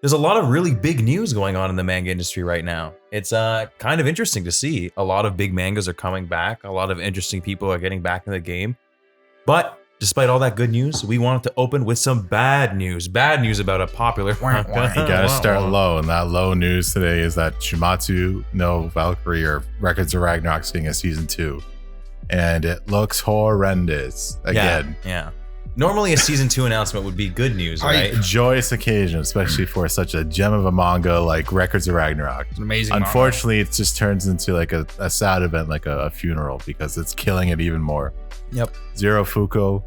there's a lot of really big news going on in the manga industry right now. It's kind of interesting to see. A lot of big mangas are coming back. A lot of interesting people are getting back in the game. But despite all that good news, we wanted to open with some bad news. Bad news about a popular manga. You gotta start low, and that low news today is that Shumatsu no Valkyrie or Records of Ragnarok is getting a season 2. And it looks horrendous again. Yeah. Normally a season 2 announcement would be good news, right? Joyous occasion, especially for such a gem of a manga like Records of Ragnarok. It's an amazing Unfortunately, it just turns into like a sad event, like a funeral, because it's killing it even more. Yep. Zero Fuko.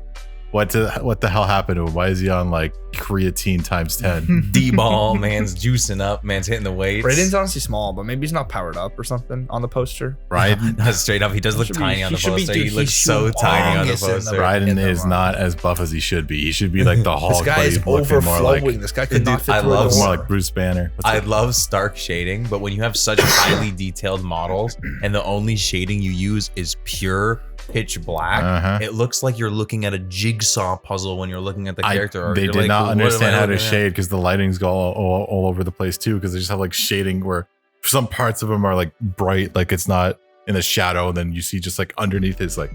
What the hell happened to him? Why is he on like creatine times 10? D-ball, man's juicing up, man's hitting the weights. Raiden's honestly small, but maybe he's not powered up or something on the poster. Raiden? No, straight up, he does look tiny on the poster. He looks so tiny on the poster. Raiden is not as buff as he should be. He should be like the Hulk. This guy is overflowing. This guy could not fit through more like Bruce Banner. I love stark shading, but when you have such highly detailed models and the only shading you use is pure pitch black, it looks like you're looking at a jigsaw puzzle when you're looking at the character. They did not understand how to shade because the lightings go all over the place too, because they just have like shading where some parts of them are like bright, like it's not in the shadow, and then you see just like underneath his like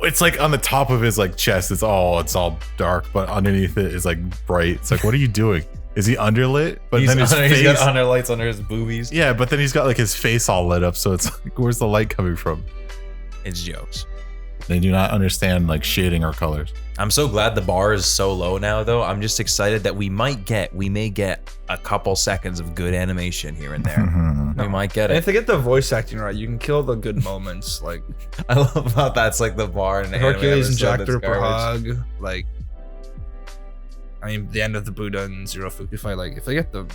it's like on the top of his like chest it's all dark, but underneath it is like bright. It's like, what are you doing? Is he underlit? But then his face, he's got underlights under his boobies. Yeah, but then he's got like his face all lit up, so it's like, where's the light coming from? It's jokes. They do not understand like shading or colors. I'm so glad the bar is so low now, though. I'm just excited that we may get a couple seconds of good animation here and there. We might get it. And if they get the voice acting right, you can kill the good moments. Like, I love how that's like the bar and Hercules and Jack the Ripper hug. Like, I mean, the end of the Buddha and Zero Fuku fight. Like, if they get the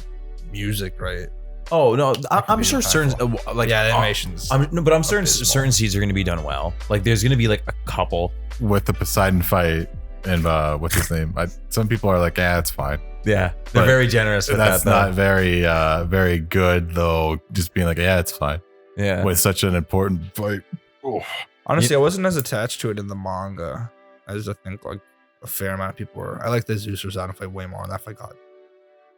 music right. Oh no, I'm sure certain like the animations. But I'm certain scenes are going to be done well. Like there's going to be like a couple with the Poseidon fight and what's his name. Some people are like, yeah, it's fine. Yeah, they're very generous with that's that. That's not very good though. Just being like, yeah, it's fine. Yeah, with such an important fight. Oh. Honestly, I wasn't as attached to it in the manga as I think like a fair amount of people were. I like the Zeus Poseidon fight way more, and that fight got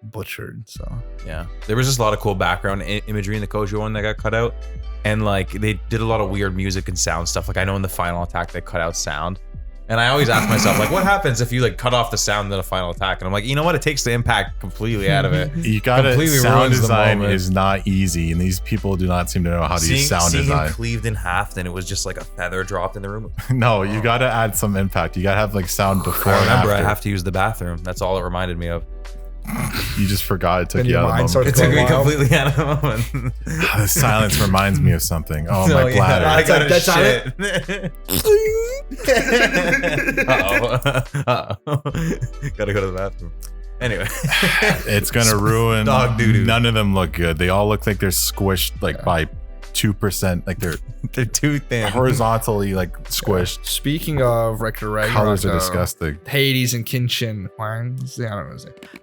butchered. So yeah, there was just a lot of cool background imagery in the Kojo one that got cut out, and like they did a lot of weird music and sound stuff. Like I know in the final attack they cut out sound, and I always ask myself like, what happens if you like cut off the sound in the final attack? And I'm like, you know what? It takes the impact completely out of it. You gotta sound design is not easy, and these people do not seem to know how to use sound design. Him cleaved in half, then it was just like a feather dropped in the room. No, you gotta add some impact. You gotta have like sound before. I remember and after. I have to use the bathroom. That's all it reminded me of. You just forgot it took you out of the moment. It took me completely out of the moment. The silence reminds me of something. Oh, my bladder. I got a shit. Uh-oh. Gotta go to the bathroom. Anyway. It's gonna ruin. Dog doo-doo. None of them look good. They all look like they're squished like by 2%. Like they're too thin. Horizontally like squished. Speaking of Record of Ragnarok, colors are disgusting. Hades and Kenshin. I don't know.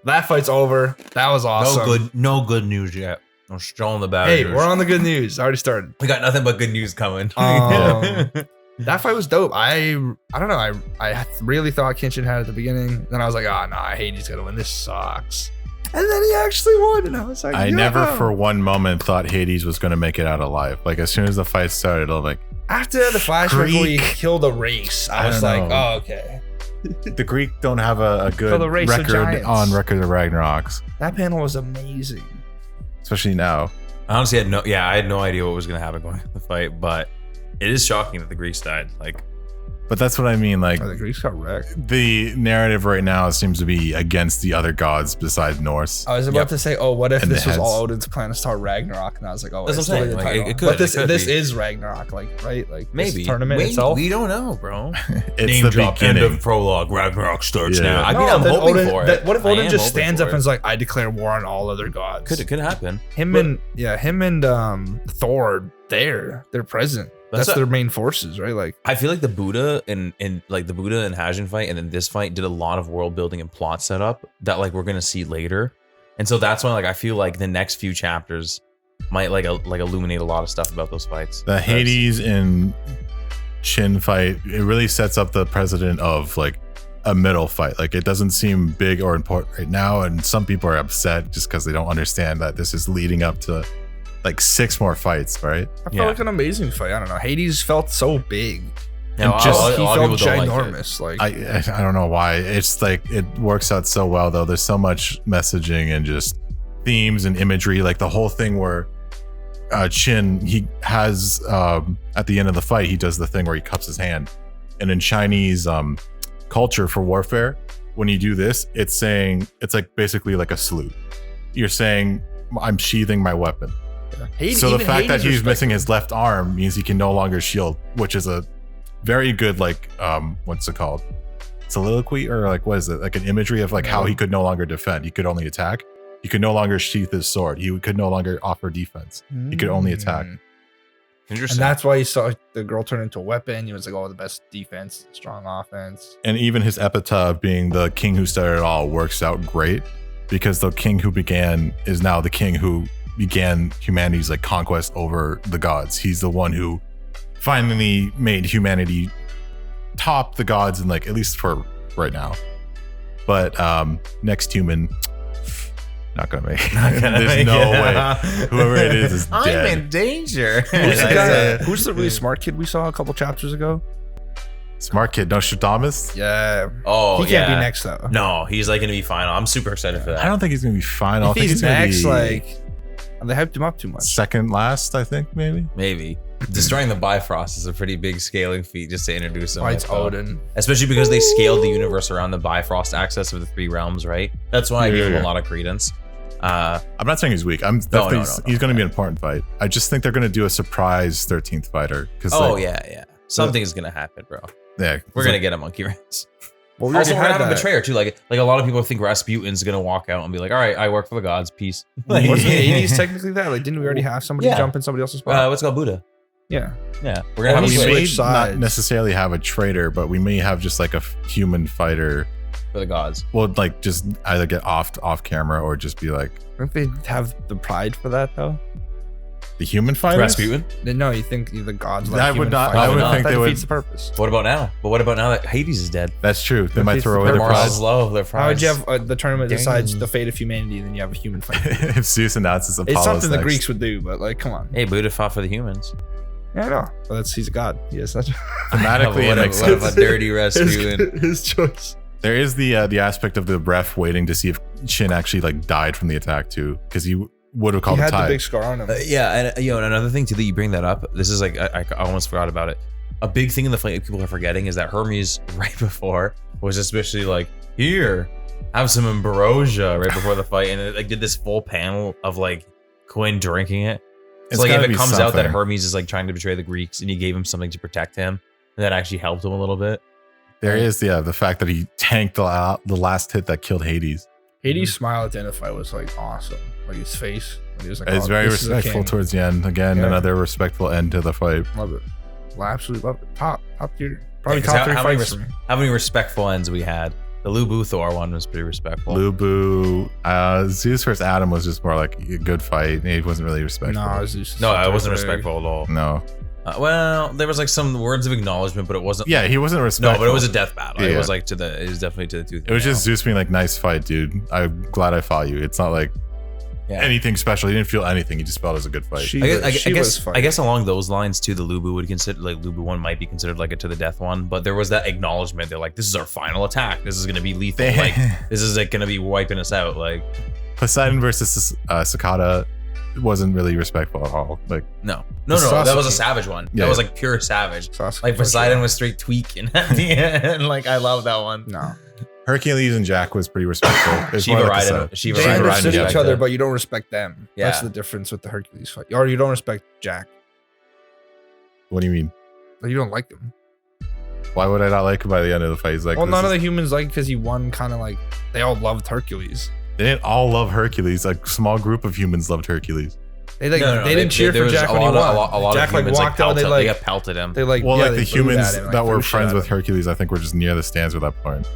That fight's over. That was awesome. No good news yet. I'm still on the bad news. Hey, we're on the good news. Already started. We got nothing but good news coming. That fight was dope. I don't know. I really thought Kenshin had at the beginning. Then I was like, oh no, Hades gotta win. This sucks. And then he actually won, and I was like, I never for one moment thought Hades was going to make it out alive. Like as soon as the fight started, I'm like, after the flashback where he killed a race, I was like, oh okay. The Greek don't have a good record on Record of Ragnaroks. That panel was amazing, especially now. I honestly had no idea what was going to happen going into the fight, but it is shocking that the Greeks died. Like. But that's what I mean. Like the Greeks got wrecked. The narrative right now seems to be against the other gods besides Norse. I was about to say, oh, what if this was all Odin's plan to start Ragnarok? And I was like, oh, that's what I'm saying. Like, it could. But this is Ragnarok, like right? Like maybe this tournament itself. We don't know, bro. It's name the drop, beginning. End of prologue. Ragnarok starts now. I mean, I'm hoping for it. What if Odin just stands up and is like, I declare war on all other gods? Could happen. Him and Thor, they're present. That's their main forces, right? Like I feel like the Buddha and like the Buddha and Hajin fight and then this fight did a lot of world building and plot setup that like we're gonna see later. And so that's why like I feel like the next few chapters might like illuminate a lot of stuff about those fights. The Hades and Shin fight, it really sets up the precedent of like a middle fight. Like it doesn't seem big or important right now, and some people are upset just because they don't understand that this is leading up to like 6 more fights, right? I felt like an amazing fight. I don't know. Hades felt so big. No, And just a he lot of felt people don't like it. ginormous. Like I don't know why. It's like it works out so well though. There's so much messaging and just themes and imagery. Like the whole thing where Chin, he has at the end of the fight, he does the thing where he cups his hand. And in Chinese culture for warfare, when you do this, it's like basically like a salute. You're saying, I'm sheathing my weapon. Hades, So the even fact that Hades he's missing his left arm means he can no longer shield, which is a very good like what's it called? Soliloquy, or like what is it? Like an imagery of like how he could no longer defend. He could only attack. He could no longer sheath his sword. He could no longer offer defense. He could only attack. Interesting. And that's why you saw the girl turn into a weapon. He was like, oh, the best defense, strong offense. And even his epitaph being the king who started it all works out great, because the king who began is now the king who began humanity's like conquest over the gods. He's the one who finally made humanity top the gods, and like at least for right now. But next human, not gonna make it. There's no way. Whoever it is dead. I'm in danger. Who's the really smart kid we saw a couple chapters ago? Smart kid, Nostradamus. Yeah. Oh, he can't be next though. No, he's like gonna be final. I'm super excited for that. I don't think he's gonna be final. I If think he's gonna next, be like they hyped him up too much. second last. I think maybe. Maybe destroying the Bifrost is a pretty big scaling feat just to introduce him. Why it's I felt. Odin. Especially because they scaled the universe around the Bifrost axis of the 3 realms, right? That's why I gave him a lot of credence. I'm not saying he's weak. I'm definitely he's going to be an important fight. I just think they're going to do a surprise 13th fighter. Oh yeah, something is gonna happen, bro. Yeah, We're gonna get a monkey race. Well, we Also, already we're gonna had have a that. betrayer too. Like a lot of people think Rasputin's gonna walk out and be like, "All right, I work for the gods, peace." Like, Wasn't Hades technically that? Like, didn't we already have somebody Yeah. jump in somebody else's spot? what's it called Buddha? Yeah. Yeah, we're gonna have we a switch may switch not sides. necessarily have a traitor, but we may have just like a human fighter. for the gods. Well, like just either get off camera or just be like Don't they have the pride for that though? the human fighter. Rasputin. No, you think the gods like I would human not- fighters. I would That think they would- defeats the purpose. What about now? But what about now that Hades is dead? That's true. They might Defeats throw the away their Their purpose. prize. morals low. Their How would prize. you have the tournament Dang. decides the fate of humanity, and then you have a human fight? If Zeus announces Apollo's It's something the next. Greeks would do, but like, come on. Hey, Buddha fought for the humans. Yeah, I know. But he's a god. Yes, that's Thematically, it makes what sense. if a dirty Rasputin? his choice. There is the aspect of the ref waiting to see if Shin actually like died from the attack too, because he would have He called had a the tie. big scar on him. Yeah, and and another thing too that you bring that up. This is like I almost forgot about it. A big thing in the fight people are forgetting is that Hermes right before was especially like, here, have some ambrosia right before the fight, and it like did this full panel of like Quinn drinking it. It's So like if gotta it be comes out that something. Hermes is like trying to betray the Greeks and he gave him something to protect him, and that actually helped him a little bit. There is the fact that he tanked the last hit that killed Hades. Hades' smile at the end of the fight was like awesome. Like his face. He was like, It's oh, very this is a respectful king. towards the end. Again, Yeah. another respectful end to the fight. Love it. I absolutely love it. Top tier. Probably Yeah, 'cause top 3 how many fights for me. How many respectful ends we had? The Lubu Thor one was pretty respectful. Lubu, Zeus versus Adam was just more like a good fight. He wasn't really respectful. No, Zeus. No, it wasn't respectful at all. No. Well, there was like some words of acknowledgement, but it wasn't. Yeah, he wasn't No, respectful. but it was a death battle. It Yeah. was like it was definitely to the tooth. It was just Zeus being like, nice fight, dude. I'm glad I fought you. It's not like anything special. He didn't feel anything. He just felt it was a good fight. I guess along those lines too, the Lubu would consider like Lubu one might be considered like a to the death one, but there was that acknowledgement. They're like, this is our final attack. This is gonna be lethal. Like this is like gonna be wiping us out. Like Poseidon versus Cicada wasn't really respectful at all. Like no, that was a Sasuke. savage one. Yeah. That was like pure savage. Sasuke Like for Poseidon sure. was straight tweaking at the end. Like I love that one. No. Hercules and Jack was pretty respectful. It's Shiva more like Raiden. Shiva They Raiden. understood yeah. each other, but you don't respect them. Yeah. That's the difference with the Hercules fight. Or you don't respect Jack. What do you mean? Like, you don't like him. Why would I not like him by the end of the fight? He's like, Well, this none of is- the humans like because he won. Kind of like they all loved Hercules. they didn't all love Hercules. A small group of humans loved Hercules. They like No, they didn't cheer there for was Jack a when he lot won. of- a lot Jack of like humans walked out. They pelted, like pelted him. they like Well, yeah, like they the booed humans at him, like, that threw were shit friends at with him. Hercules, I think, were just near the stands at that point.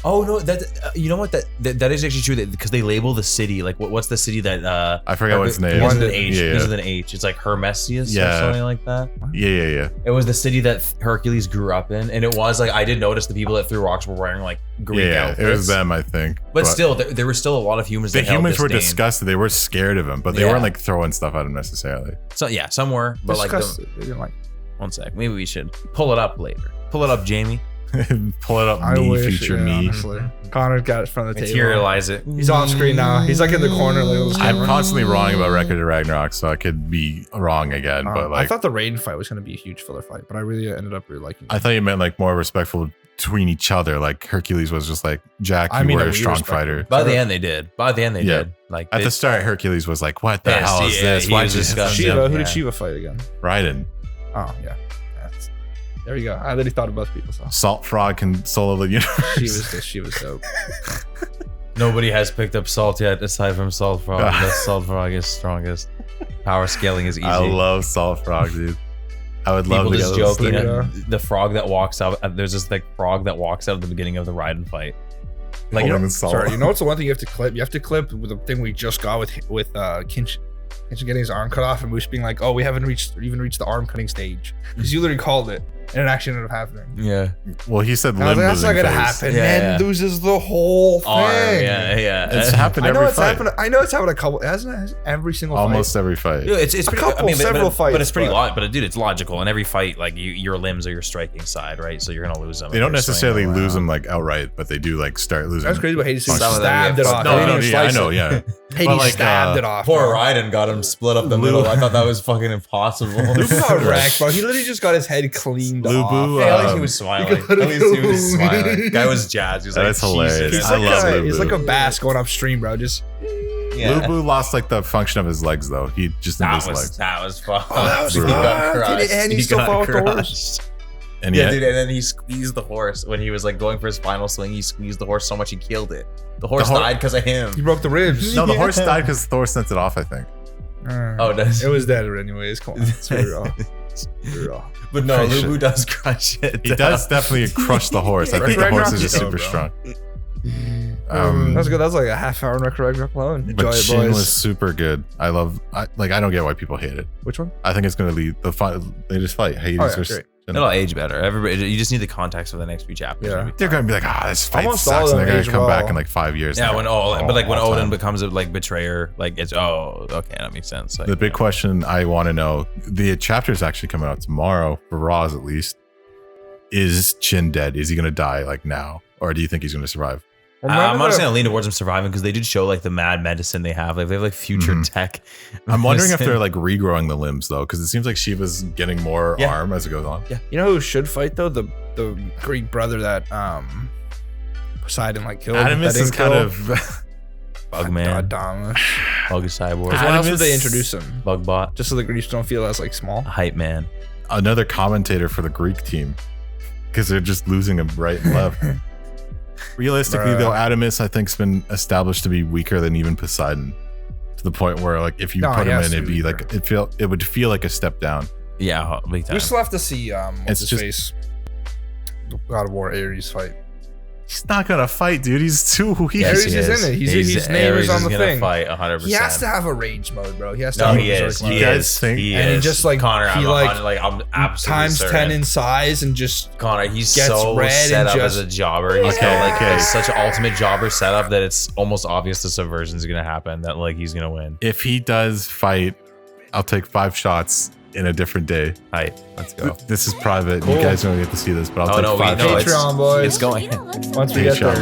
Oh no, that you know what that is actually true because they label the city like what's the city that I forgot what its name begins is. with an H. Yeah, Begins yeah. with an H. It's like Hermesius Yeah. or something like that. Yeah. It was the city that Hercules grew up in, and it was like I did notice the people that threw rocks were wearing like Greek outfits. It was them, I think. But still, there were still a lot of humans. The that held humans were disdain. disgusted. They were scared of him, but they weren't like throwing stuff at him necessarily. So yeah, some were, but like, Disgusted. They didn't like. one sec, maybe we should pull it up later. Pull it up, Jamie. Pull it up, feature me. Honestly. Connor got it in front of the table. Materialize it. He's on screen now. He's like in the corner. Like, I'm constantly wrong about Record of Ragnarok, so I could be wrong again. But like, I thought the Raiden fight was going to be a huge filler fight, but I really ended up really liking it. I thought you meant like more respectful between each other. Like Hercules was just like, Jack, you were a strong fighter. By the end, they did. Like at the start, Hercules was like, "What the hell is this? Why did you Shiva? Who did Shiva fight again? Raiden. Oh yeah. There you go. I literally thought of both people. So. Salt Frog can solo the universe. She was dope. Nobody has picked up Salt yet, aside from Salt Frog. But Salt Frog is strongest. Power scaling is easy. I love Salt Frog, dude. I would love to just get joking. The frog that walks out. There's this like frog that walks out at the beginning of the Raiden fight. Like, sorry, you know what's the one thing you have to clip? You have to clip with the thing we just got with Kinch getting his arm cut off and Moose being like, "Oh, we haven't even reached the arm cutting stage." Because you literally called it, and it actually ended up happening. Yeah. Well, he said limb that's not gonna happen. Man loses the whole thing. Yeah. It's happened every fight. I know it's happened a couple. Hasn't it? Every single almost fight. every fight. Yeah, it's pretty, couple, several fights. But it's pretty but dude, it's logical. In every fight, like your limbs are your striking side, right? So you're gonna lose them. They don't necessarily lose them like outright, but they do like start losing. That's crazy. But Hades stabbed it off. No, I know. Yeah. Hades stabbed it off. Poor Raiden got him split up the middle. I thought that was fucking impossible. Lubu got wrecked, bro. He literally just got his head cleaned off. At least he was smiling. At least he was smiling. Guy was jazzed. He was That's like, hilarious. I love Lubu. He's like a bass going upstream, bro. Just Lubu lost like the function of his legs, though. He just needed his legs. That was fun. Oh, that was fun. And he still fought with the horse. And dude, and then he squeezed the horse when he was like going for his final swing. He squeezed the horse so much he killed it. The horse died because of him. He broke the ribs. No, the horse died because Thor sent it off, I think. It was dead anyways. Come on, it's real. But no, Lubu does crush it. He does definitely crush the horse. I think the horse is just super strong. That's good. That's like a half hour in Record of Ragnarok alone. Enjoy but it, Shin boys. was super good. I don't get why people hate it. Which one? I think it's going to lead the fight. They just fight Hades versus. It'll age better. Everybody, you just need the context for the next few chapters. Yeah. They're going to be like, this fight Almost sucks. And they're going to come back well. in like 5 years. Yeah, when Odin becomes a like betrayer, like it's okay, that makes sense. Like, the big question I want to know, the chapter is actually coming out tomorrow for Raws at least. Is Shin dead? Is he going to die like now? Or do you think he's going to survive? I'm honestly gonna lean towards him surviving because they did show like the mad medicine they have. Like they have like future tech. I'm wondering if they're like regrowing the limbs though, because it seems like Shiva's getting more arm as it goes on. Yeah. You know who should fight though? The Greek brother that Poseidon like killed. Adamus is kind of Bugman. Adamus. Bug Cyborg. Why else would they introduce him? Bugbot. Just so the Greeks don't feel as like small. Hype man. Another commentator for the Greek team because they're just losing him right and left. Realistically, though, Adamus I think's been established to be weaker than even Poseidon, to the point where like if you put him in, it'd be like it would feel like a step down. Yeah, big time. We still have to see what's his face. God of War Ares fight. He's not gonna fight, dude. He's too weak. Yes, Ares is in it. His name is on the thing. Fight 100%. He has to have a rage mode, bro. He has to. No, have he is. Mode. He is. He and he just like Connor. I'm absolutely times certain. 10 in size and just Connor. He's gets so red set and up just, as a jobber. He's got like such an ultimate jobber setup that it's almost obvious the subversion is gonna happen. That like he's gonna win. If he does fight, I'll take 5 shots in a different day. Hi, let's go. This is private. Cool. You guys don't get to see this, but I'll take 5 Patreon, boys. It's going. Once we get there.